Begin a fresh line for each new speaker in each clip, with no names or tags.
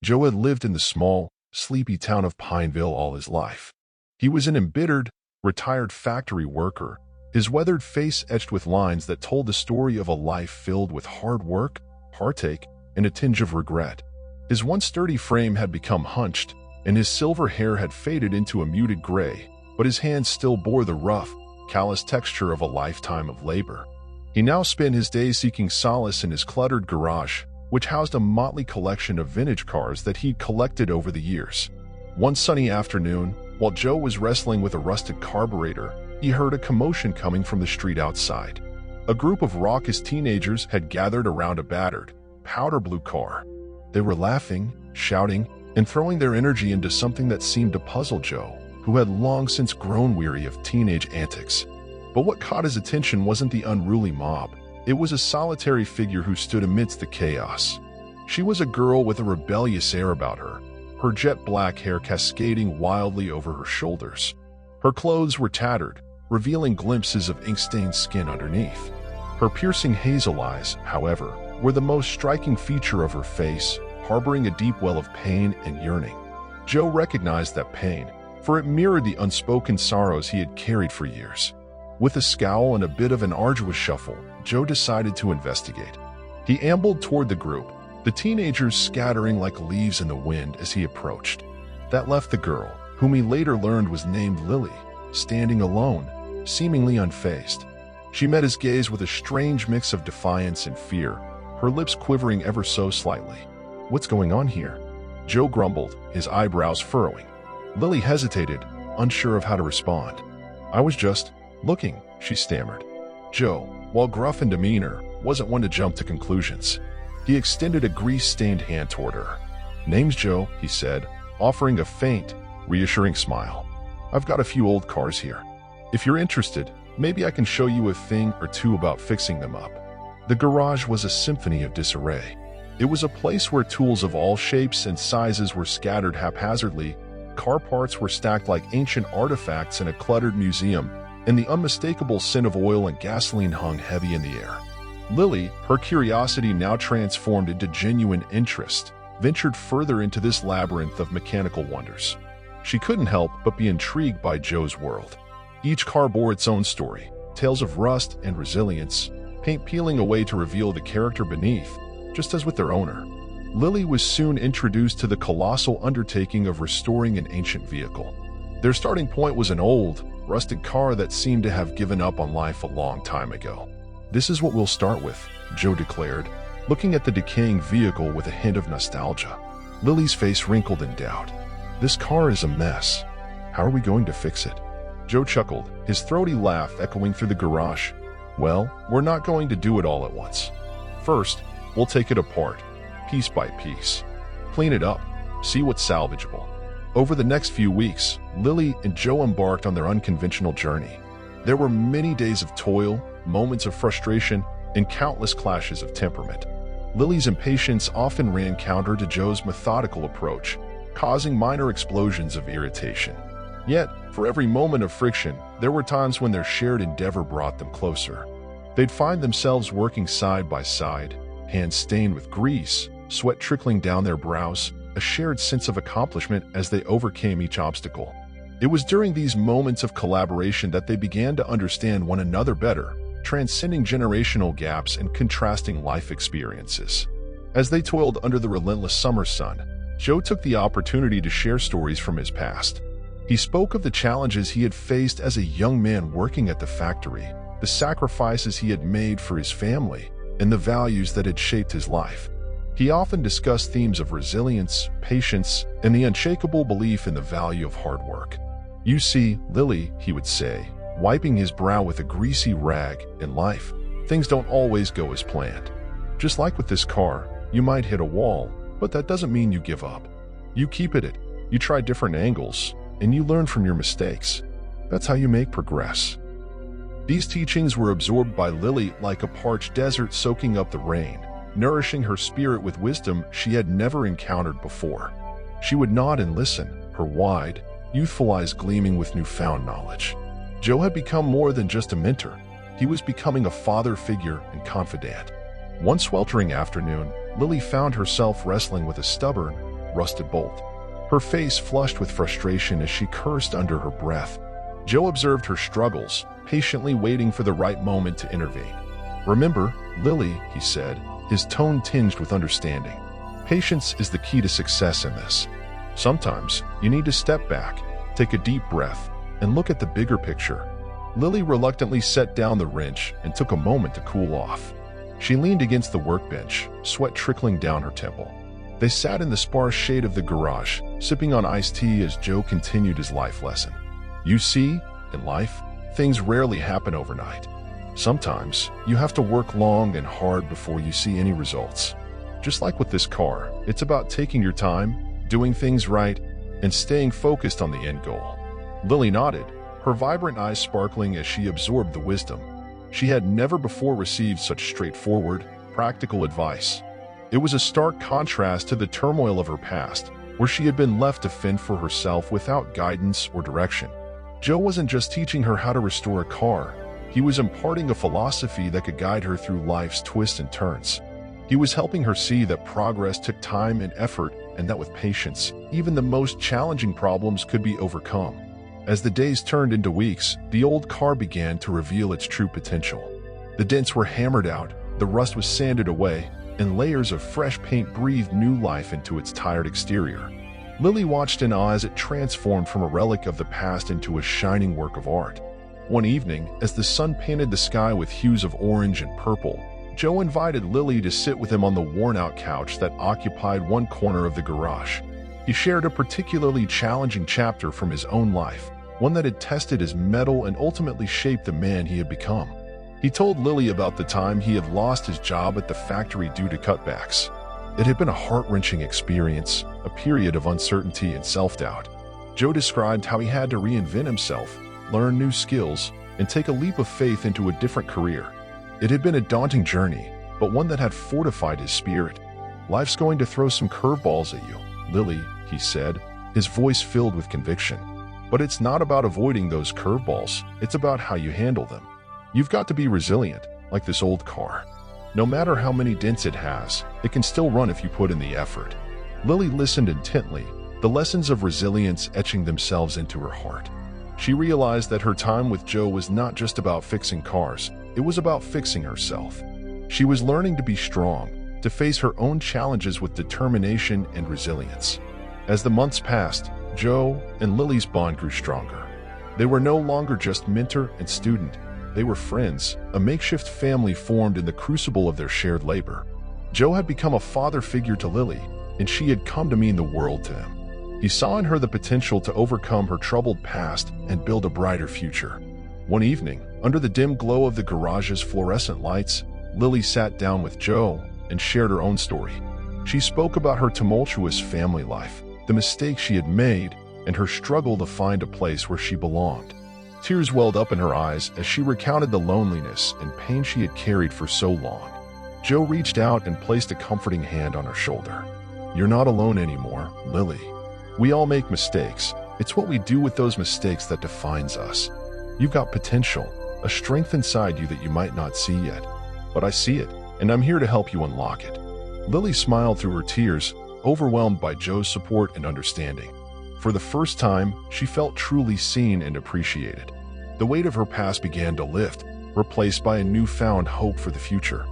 Joe had lived in the small, sleepy town of Pineville all his life. He was an embittered, retired factory worker, his weathered face etched with lines that told the story of a life filled with hard work, heartache, and a tinge of regret. His once sturdy frame had become hunched, and his silver hair had faded into a muted gray, but his hands still bore the rough, callous texture of a lifetime of labor. He now spent his days seeking solace in his cluttered garage, which housed a motley collection of vintage cars that he'd collected over the years. One sunny afternoon, while Joe was wrestling with a rusted carburetor, he heard a commotion coming from the street outside. A group of raucous teenagers had gathered around a battered, powder blue car. They were laughing, shouting, and throwing their energy into something that seemed to puzzle Joe, who had long since grown weary of teenage antics. But what caught his attention wasn't the unruly mob. It was a solitary figure who stood amidst the chaos. She was a girl with a rebellious air about her jet black hair cascading wildly over her shoulders. Her clothes were tattered, revealing glimpses of ink-stained skin underneath. Her piercing hazel eyes, however, were the most striking feature of her face, harboring a deep well of pain and yearning. Joe recognized that pain, for it mirrored the unspoken sorrows he had carried for years. With a scowl and a bit of an arduous shuffle, Joe decided to investigate. He ambled toward the group, the teenagers scattering like leaves in the wind as he approached. That left the girl, whom he later learned was named Lily, standing alone, seemingly unfazed. She met his gaze with a strange mix of defiance and fear, her lips quivering ever so slightly. "What's going on here?" Joe grumbled, his eyebrows furrowing. Lily hesitated, unsure of how to respond. "I was just looking," she stammered. Joe, while gruff in demeanor, wasn't one to jump to conclusions. He extended a grease-stained hand toward her. "Name's Joe," he said, offering a faint, reassuring smile. "I've got a few old cars here. If you're interested, maybe I can show you a thing or two about fixing them up." The garage was a symphony of disarray. It was a place where tools of all shapes and sizes were scattered haphazardly, car parts were stacked like ancient artifacts in a cluttered museum, and the unmistakable scent of oil and gasoline hung heavy in the air. Lily, her curiosity now transformed into genuine interest, ventured further into this labyrinth of mechanical wonders. She couldn't help but be intrigued by Joe's world. Each car bore its own story, tales of rust and resilience, paint peeling away to reveal the character beneath, just as with their owner. Lily was soon introduced to the colossal undertaking of restoring an ancient vehicle. Their starting point was an old, rusted car that seemed to have given up on life a long time ago. "This is what we'll start with," Joe declared, looking at the decaying vehicle with a hint of nostalgia. Lily's face wrinkled in doubt. "This car is a mess. How are we going to fix it?" Joe chuckled, his throaty laugh echoing through the garage. "Well, we're not going to do it all at once. First, we'll take it apart, piece by piece. Clean it up, see what's salvageable." Over the next few weeks, Lily and Joe embarked on their unconventional journey. There were many days of toil, moments of frustration, and countless clashes of temperament. Lily's impatience often ran counter to Joe's methodical approach, causing minor explosions of irritation. Yet, for every moment of friction, there were times when their shared endeavor brought them closer. They'd find themselves working side by side, hands stained with grease, sweat trickling down their brows, a shared sense of accomplishment as they overcame each obstacle. It was during these moments of collaboration that they began to understand one another better, transcending generational gaps and contrasting life experiences. As they toiled under the relentless summer sun, Joe took the opportunity to share stories from his past. He spoke of the challenges he had faced as a young man working at the factory, the sacrifices he had made for his family, and the values that had shaped his life. He often discussed themes of resilience, patience, and the unshakable belief in the value of hard work. "You see, Lily," he would say, wiping his brow with a greasy rag, "in life, things don't always go as planned. Just like with this car, you might hit a wall, but that doesn't mean you give up. You keep at it, you try different angles, and you learn from your mistakes. That's how you make progress." These teachings were absorbed by Lily like a parched desert soaking up the rain, nourishing her spirit with wisdom she had never encountered before. She would nod and listen, her wide, youthful eyes gleaming with newfound knowledge. Joe had become more than just a mentor. He was becoming a father figure and confidant. One sweltering afternoon, Lily found herself wrestling with a stubborn, rusted bolt. Her face flushed with frustration as she cursed under her breath. Joe observed her struggles, patiently waiting for the right moment to intervene. "Remember, Lily," he said, his tone tinged with understanding. "Patience is the key to success in this. Sometimes you need to step back, take a deep breath, and look at the bigger picture." Lily reluctantly set down the wrench and took a moment to cool off. She leaned against the workbench, sweat trickling down her temple. They sat in the sparse shade of the garage, sipping on iced tea as Joe continued his life lesson. "You see, in life, things rarely happen overnight. Sometimes you have to work long and hard before you see any results. Just like with this car, it's about taking your time, doing things right, and staying focused on the end goal." Lily nodded, her vibrant eyes sparkling as she absorbed the wisdom. She had never before received such straightforward, practical advice. It was a stark contrast to the turmoil of her past, where she had been left to fend for herself without guidance or direction. Joe wasn't just teaching her how to restore a car, he was imparting a philosophy that could guide her through life's twists and turns. He was helping her see that progress took time and effort, and that with patience, even the most challenging problems could be overcome. As the days turned into weeks, the old car began to reveal its true potential. The dents were hammered out, the rust was sanded away, and layers of fresh paint breathed new life into its tired exterior. Lily watched in awe as it transformed from a relic of the past into a shining work of art. One evening, as the sun painted the sky with hues of orange and purple, Joe invited Lily to sit with him on the worn-out couch that occupied one corner of the garage. He shared a particularly challenging chapter from his own life, one that had tested his mettle and ultimately shaped the man he had become. He told Lily about the time he had lost his job at the factory due to cutbacks. It had been a heart-wrenching experience, a period of uncertainty and self-doubt. Joe described how he had to reinvent himself, learn new skills, and take a leap of faith into a different career. It had been a daunting journey, but one that had fortified his spirit. "Life's going to throw some curveballs at you, Lily," he said, his voice filled with conviction. "But it's not about avoiding those curveballs, it's about how you handle them. You've got to be resilient, like this old car. No matter how many dents it has, it can still run if you put in the effort." Lily listened intently, the lessons of resilience etching themselves into her heart. She realized that her time with Joe was not just about fixing cars, it was about fixing herself. She was learning to be strong, to face her own challenges with determination and resilience. As the months passed, Joe and Lily's bond grew stronger. They were no longer just mentor and student. They were friends, a makeshift family formed in the crucible of their shared labor. Joe had become a father figure to Lily, and she had come to mean the world to him. He saw in her the potential to overcome her troubled past and build a brighter future. One evening, under the dim glow of the garage's fluorescent lights, Lily sat down with Joe and shared her own story. She spoke about her tumultuous family life, the mistakes she had made, and her struggle to find a place where she belonged. Tears welled up in her eyes as she recounted the loneliness and pain she had carried for so long. Joe reached out and placed a comforting hand on her shoulder. "You're not alone anymore, Lily. We all make mistakes. It's what we do with those mistakes that defines us. You've got potential, a strength inside you that you might not see yet. But I see it, and I'm here to help you unlock it." Lily smiled through her tears, overwhelmed by Joe's support and understanding. For the first time, she felt truly seen and appreciated. The weight of her past began to lift, replaced by a newfound hope for the future.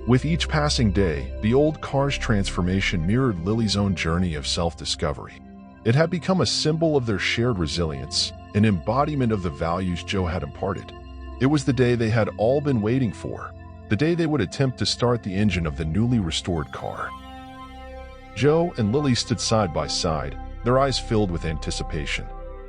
With each passing day, the old car's transformation mirrored Lily's own journey of self-discovery. It had become a symbol of their shared resilience, an embodiment of the values Joe had imparted. It was the day they had all been waiting for, the day they would attempt to start the engine of the newly restored car. Joe and Lily stood side by side, their eyes filled with anticipation.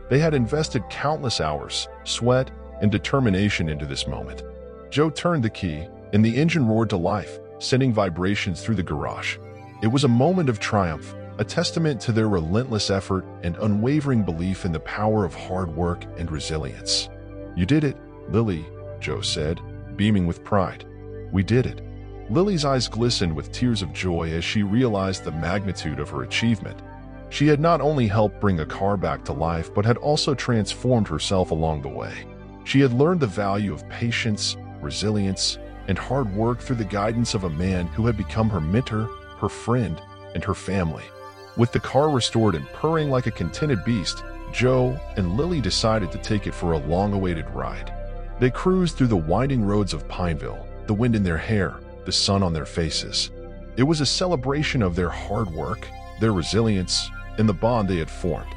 They had invested countless hours, sweat, and determination into this moment. Joe turned the key, and the engine roared to life, sending vibrations through the garage. It was a moment of triumph, a testament to their relentless effort and unwavering belief in the power of hard work and resilience. "You did it, Lily," Joe said, beaming with pride. "We did it." Lily's eyes glistened with tears of joy as she realized the magnitude of her achievement. She had not only helped bring a car back to life, but had also transformed herself along the way. She had learned the value of patience, resilience, and hard work through the guidance of a man who had become her mentor, her friend, and her family. With the car restored and purring like a contented beast, Joe and Lily decided to take it for a long-awaited ride. They cruised through the winding roads of Pineville, the wind in their hair, the sun on their faces. It was a celebration of their hard work, their resilience, and the bond they had formed.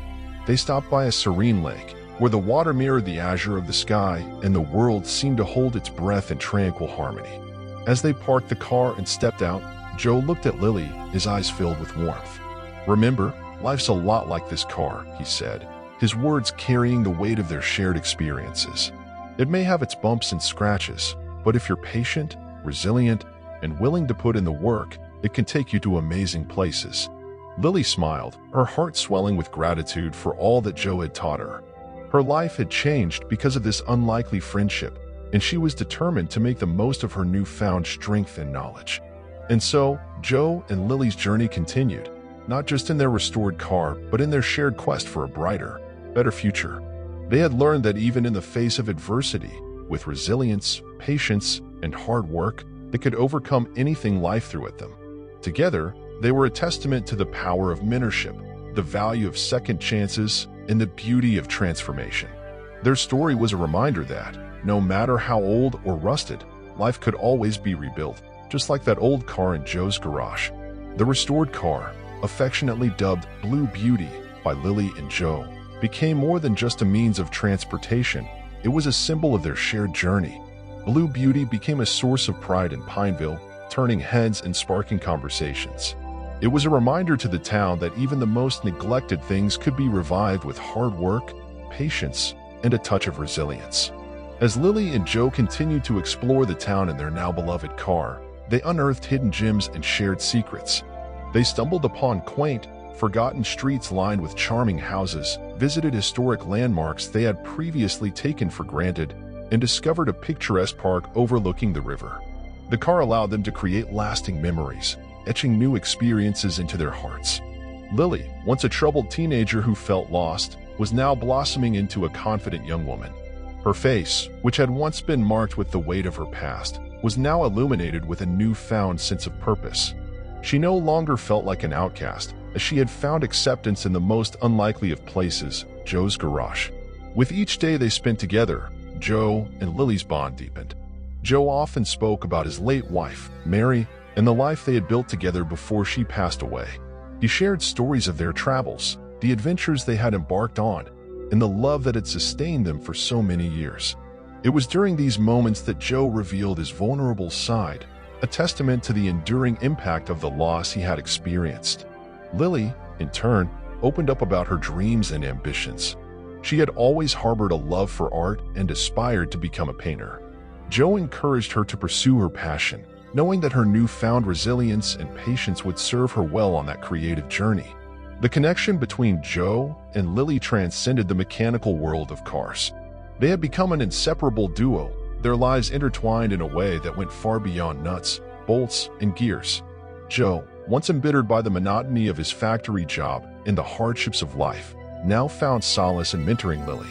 They stopped by a serene lake, where the water mirrored the azure of the sky and the world seemed to hold its breath in tranquil harmony. As they parked the car and stepped out, Joe looked at Lily, his eyes filled with warmth. "Remember, life's a lot like this car," he said, his words carrying the weight of their shared experiences. "It may have its bumps and scratches, but if you're patient, resilient, and willing to put in the work, it can take you to amazing places." Lily smiled, her heart swelling with gratitude for all that Joe had taught her. Her life had changed because of this unlikely friendship, and she was determined to make the most of her newfound strength and knowledge. And so, Joe and Lily's journey continued, not just in their restored car, but in their shared quest for a brighter, better future. They had learned that even in the face of adversity, with resilience, patience, and hard work, they could overcome anything life threw at them. Together, they were a testament to the power of mentorship, the value of second chances, and the beauty of transformation. Their story was a reminder that, no matter how old or rusted, life could always be rebuilt, just like that old car in Joe's garage. The restored car, affectionately dubbed Blue Beauty by Lily and Joe, became more than just a means of transportation. It was a symbol of their shared journey. Blue Beauty became a source of pride in Pineville, turning heads and sparking conversations. It was a reminder to the town that even the most neglected things could be revived with hard work, patience, and a touch of resilience. As Lily and Joe continued to explore the town in their now beloved car, they unearthed hidden gems and shared secrets. They stumbled upon quaint, forgotten streets lined with charming houses, visited historic landmarks they had previously taken for granted, and discovered a picturesque park overlooking the river. The car allowed them to create lasting memories, etching new experiences into their hearts. Lily, once a troubled teenager who felt lost, was now blossoming into a confident young woman. Her face, which had once been marked with the weight of her past, was now illuminated with a newfound sense of purpose. She no longer felt like an outcast, as she had found acceptance in the most unlikely of places, Joe's garage. With each day they spent together, Joe and Lily's bond deepened. Joe often spoke about his late wife, Mary, and the life they had built together before she passed away. He shared stories of their travels, the adventures they had embarked on, and the love that had sustained them for so many years. It was during these moments that Joe revealed his vulnerable side, a testament to the enduring impact of the loss he had experienced. Lily, in turn, opened up about her dreams and ambitions. She had always harbored a love for art and aspired to become a painter. Joe encouraged her to pursue her passion, knowing that her newfound resilience and patience would serve her well on that creative journey. The connection between Joe and Lily transcended the mechanical world of cars. They had become an inseparable duo, their lives intertwined in a way that went far beyond nuts, bolts, and gears. Joe, once embittered by the monotony of his factory job and the hardships of life, now found solace in mentoring Lily.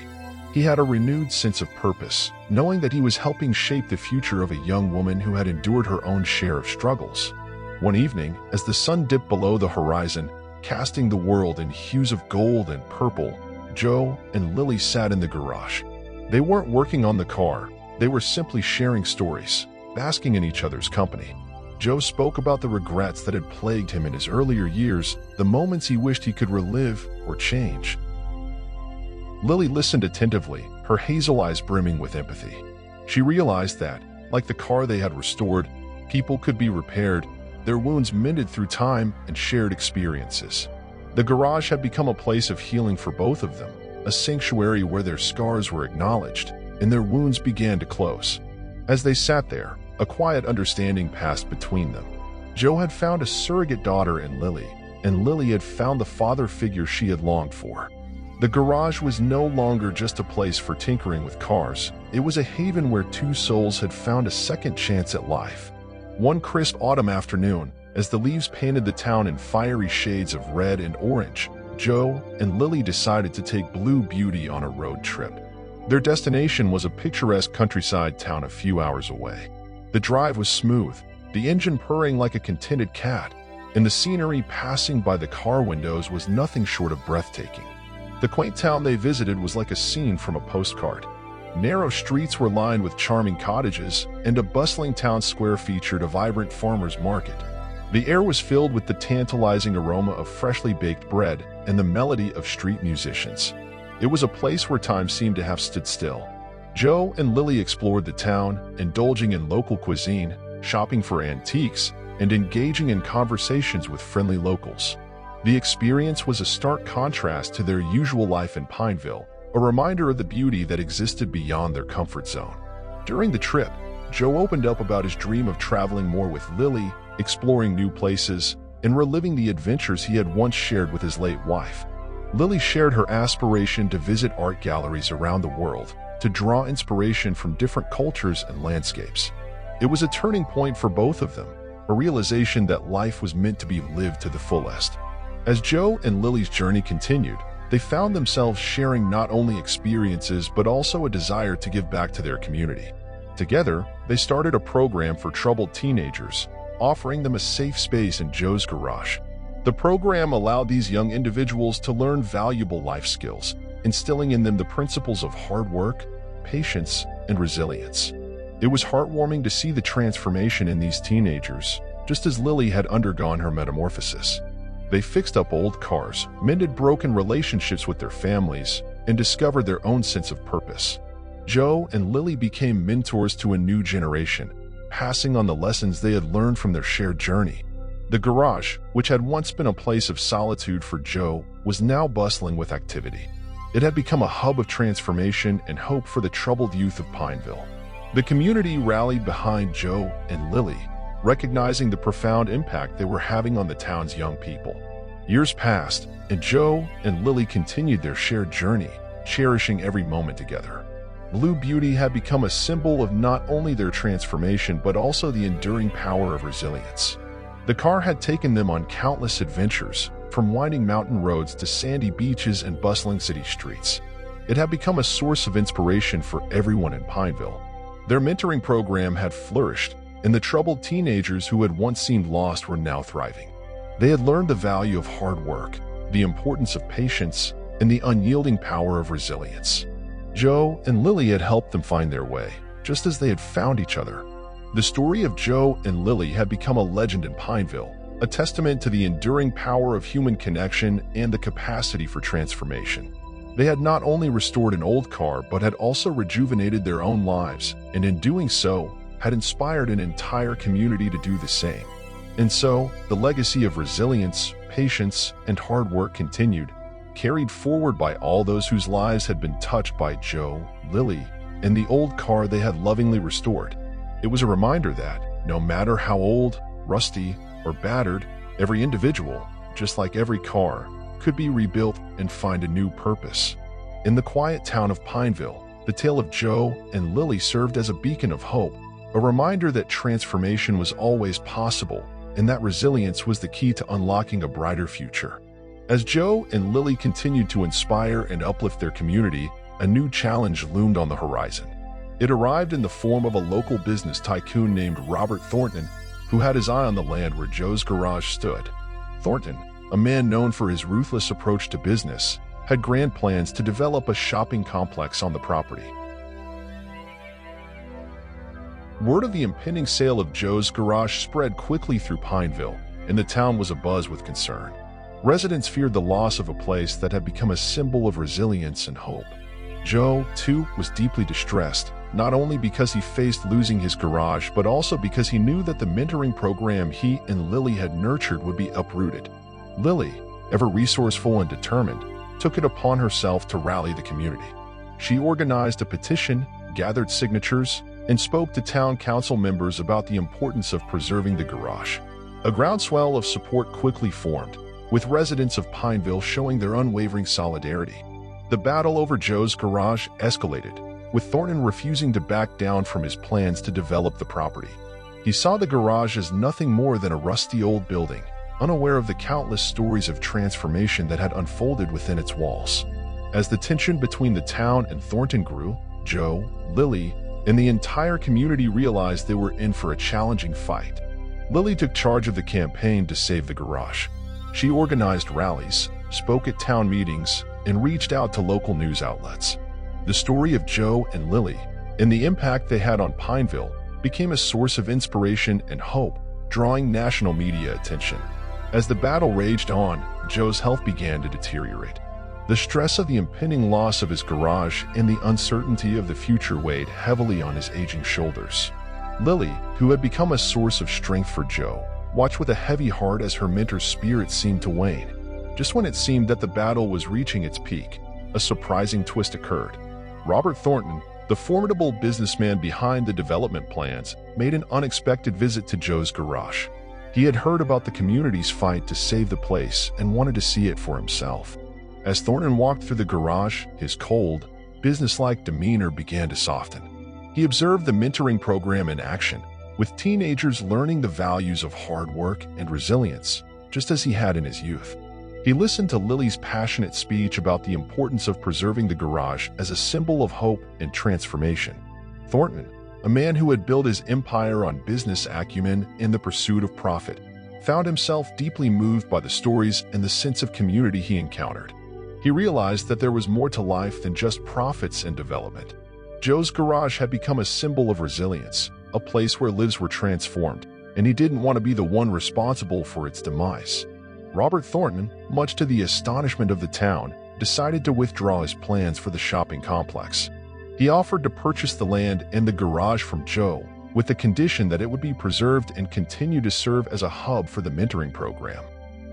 He had a renewed sense of purpose, knowing that he was helping shape the future of a young woman who had endured her own share of struggles. One evening, as the sun dipped below the horizon, casting the world in hues of gold and purple, Joe and Lily sat in the garage. They weren't working on the car, they were simply sharing stories, basking in each other's company. Joe spoke about the regrets that had plagued him in his earlier years, the moments he wished he could relive or change. Lily listened attentively, her hazel eyes brimming with empathy. She realized that, like the car they had restored, people could be repaired, their wounds mended through time and shared experiences. The garage had become a place of healing for both of them, a sanctuary where their scars were acknowledged and their wounds began to close. As they sat there, a quiet understanding passed between them. Joe had found a surrogate daughter in Lily, and Lily had found the father figure she had longed for. The garage was no longer just a place for tinkering with cars, it was a haven where two souls had found a second chance at life. One crisp autumn afternoon, as the leaves painted the town in fiery shades of red and orange, Joe and Lily decided to take Blue Beauty on a road trip. Their destination was a picturesque countryside town a few hours away. The drive was smooth, the engine purring like a contented cat, and the scenery passing by the car windows was nothing short of breathtaking. The quaint town they visited was like a scene from a postcard. Narrow streets were lined with charming cottages, and a bustling town square featured a vibrant farmer's market. The air was filled with the tantalizing aroma of freshly baked bread and the melody of street musicians. It was a place where time seemed to have stood still. Joe and Lily explored the town, indulging in local cuisine, shopping for antiques, and engaging in conversations with friendly locals. The experience was a stark contrast to their usual life in Pineville, a reminder of the beauty that existed beyond their comfort zone. During the trip, Joe opened up about his dream of traveling more with Lily, exploring new places, and reliving the adventures he had once shared with his late wife. Lily shared her aspiration to visit art galleries around the world, to draw inspiration from different cultures and landscapes. It was a turning point for both of them, a realization that life was meant to be lived to the fullest. As Joe and Lily's journey continued, they found themselves sharing not only experiences but also a desire to give back to their community. Together, they started a program for troubled teenagers, offering them a safe space in Joe's garage. The program allowed these young individuals to learn valuable life skills, instilling in them the principles of hard work, patience, and resilience. It was heartwarming to see the transformation in these teenagers, just as Lily had undergone her metamorphosis. They fixed up old cars, mended broken relationships with their families, and discovered their own sense of purpose. Joe and Lily became mentors to a new generation, passing on the lessons they had learned from their shared journey. The garage, which had once been a place of solitude for Joe, was now bustling with activity. It had become a hub of transformation and hope for the troubled youth of Pineville. The community rallied behind Joe and Lily, recognizing the profound impact they were having on the town's young people. Years passed, and Joe and Lily continued their shared journey, cherishing every moment together. Blue Beauty had become a symbol of not only their transformation but also the enduring power of resilience. The car had taken them on countless adventures, from winding mountain roads to sandy beaches and bustling city streets. It had become a source of inspiration for everyone in Pineville. Their mentoring program had flourished, and the troubled teenagers who had once seemed lost were now thriving. They had learned the value of hard work, the importance of patience, and the unyielding power of resilience. Joe and Lily had helped them find their way, just as they had found each other. The story of Joe and Lily had become a legend in Pineville, a testament to the enduring power of human connection and the capacity for transformation. They had not only restored an old car but had also rejuvenated their own lives, and in doing so, had inspired an entire community to do the same. And so, the legacy of resilience, patience, and hard work continued, carried forward by all those whose lives had been touched by Joe, Lily, and the old car they had lovingly restored. It was a reminder that, no matter how old, rusty, or battered, every individual, just like every car, could be rebuilt and find a new purpose. In the quiet town of Pineville, the tale of Joe and Lily served as a beacon of hope, a reminder that transformation was always possible and that resilience was the key to unlocking a brighter future. As Joe and Lily continued to inspire and uplift their community, a new challenge loomed on the horizon. It arrived in the form of a local business tycoon named Robert Thornton, who had his eye on the land where Joe's garage stood. Thornton, a man known for his ruthless approach to business, had grand plans to develop a shopping complex on the property. Word of the impending sale of Joe's garage spread quickly through Pineville, and the town was abuzz with concern. Residents feared the loss of a place that had become a symbol of resilience and hope. Joe, too, was deeply distressed, not only because he faced losing his garage, but also because he knew that the mentoring program he and Lily had nurtured would be uprooted. Lily, ever resourceful and determined, took it upon herself to rally the community. She organized a petition, gathered signatures, and spoke to town council members about the importance of preserving the garage. A groundswell of support quickly formed, with residents of Pineville showing their unwavering solidarity. The battle over Joe's garage escalated, with Thornton refusing to back down from his plans to develop the property. He saw the garage as nothing more than a rusty old building, unaware of the countless stories of transformation that had unfolded within its walls. As the tension between the town and Thornton grew, Joe, Lily, and the entire community realized they were in for a challenging fight. Lily took charge of the campaign to save the garage. She organized rallies, spoke at town meetings, and reached out to local news outlets. The story of Joe and Lily and the impact they had on Pineville became a source of inspiration and hope, drawing national media attention. As the battle raged on, Joe's health began to deteriorate. The stress of the impending loss of his garage and the uncertainty of the future weighed heavily on his aging shoulders. Lily, who had become a source of strength for Joe, watched with a heavy heart as her mentor's spirit seemed to wane. Just when it seemed that the battle was reaching its peak, a surprising twist occurred. Robert Thornton, the formidable businessman behind the development plans, made an unexpected visit to Joe's garage. He had heard about the community's fight to save the place and wanted to see it for himself. As Thornton walked through the garage, his cold, businesslike demeanor began to soften. He observed the mentoring program in action, with teenagers learning the values of hard work and resilience, just as he had in his youth. He listened to Lily's passionate speech about the importance of preserving the garage as a symbol of hope and transformation. Thornton, a man who had built his empire on business acumen and the pursuit of profit, found himself deeply moved by the stories and the sense of community he encountered. He realized that there was more to life than just profits and development. Joe's garage had become a symbol of resilience, a place where lives were transformed, and he didn't want to be the one responsible for its demise. Robert Thornton, much to the astonishment of the town, decided to withdraw his plans for the shopping complex. He offered to purchase the land and the garage from Joe, with the condition that it would be preserved and continue to serve as a hub for the mentoring program.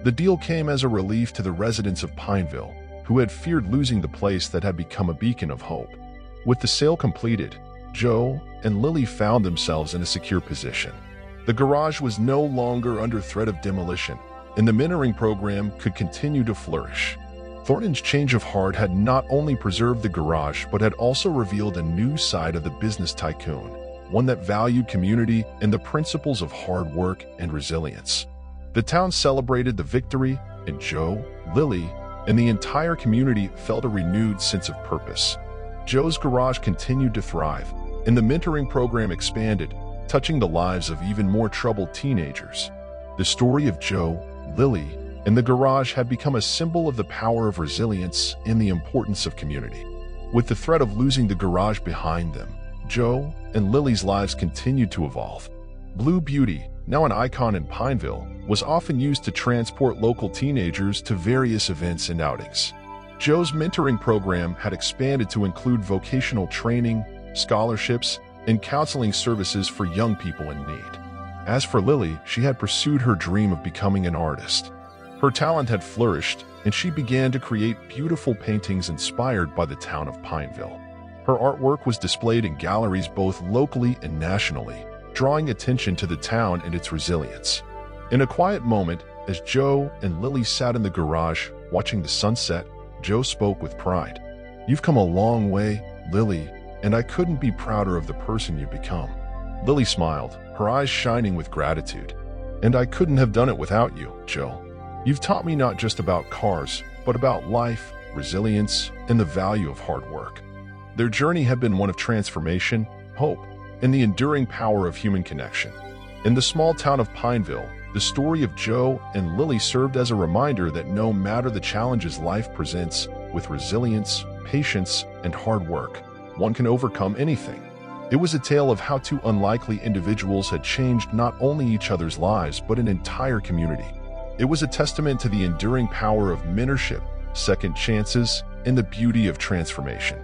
The deal came as a relief to the residents of Pineville, who had feared losing the place that had become a beacon of hope. With the sale completed, Joe and Lily found themselves in a secure position. The garage was no longer under threat of demolition, and the mentoring program could continue to flourish. Thornton's change of heart had not only preserved the garage but had also revealed a new side of the business tycoon, one that valued community and the principles of hard work and resilience. The town celebrated the victory, and Joe, Lily, and the entire community felt a renewed sense of purpose. Joe's garage continued to thrive, and the mentoring program expanded, touching the lives of even more troubled teenagers. The story of Joe, Lily, and the garage had become a symbol of the power of resilience and the importance of community. With the threat of losing the garage behind them, Joe and Lily's lives continued to evolve. Blue Beauty, now an icon in Pineville, was often used to transport local teenagers to various events and outings. Joe's mentoring program had expanded to include vocational training, scholarships, and counseling services for young people in need. As for Lily, she had pursued her dream of becoming an artist. Her talent had flourished, and she began to create beautiful paintings inspired by the town of Pineville. Her artwork was displayed in galleries both locally and nationally, drawing attention to the town and its resilience. In a quiet moment, as Joe and Lily sat in the garage watching the sunset, Joe spoke with pride. "You've come a long way, Lily, and I couldn't be prouder of the person you've become." Lily smiled, her eyes shining with gratitude. "And I couldn't have done it without you, Joe. You've taught me not just about cars, but about life, resilience, and the value of hard work." Their journey had been one of transformation, hope, and the enduring power of human connection. In the small town of Pineville, the story of Joe and Lily served as a reminder that no matter the challenges life presents, with resilience, patience, and hard work, one can overcome anything. It was a tale of how two unlikely individuals had changed not only each other's lives but an entire community. It was a testament to the enduring power of mentorship, second chances, and the beauty of transformation.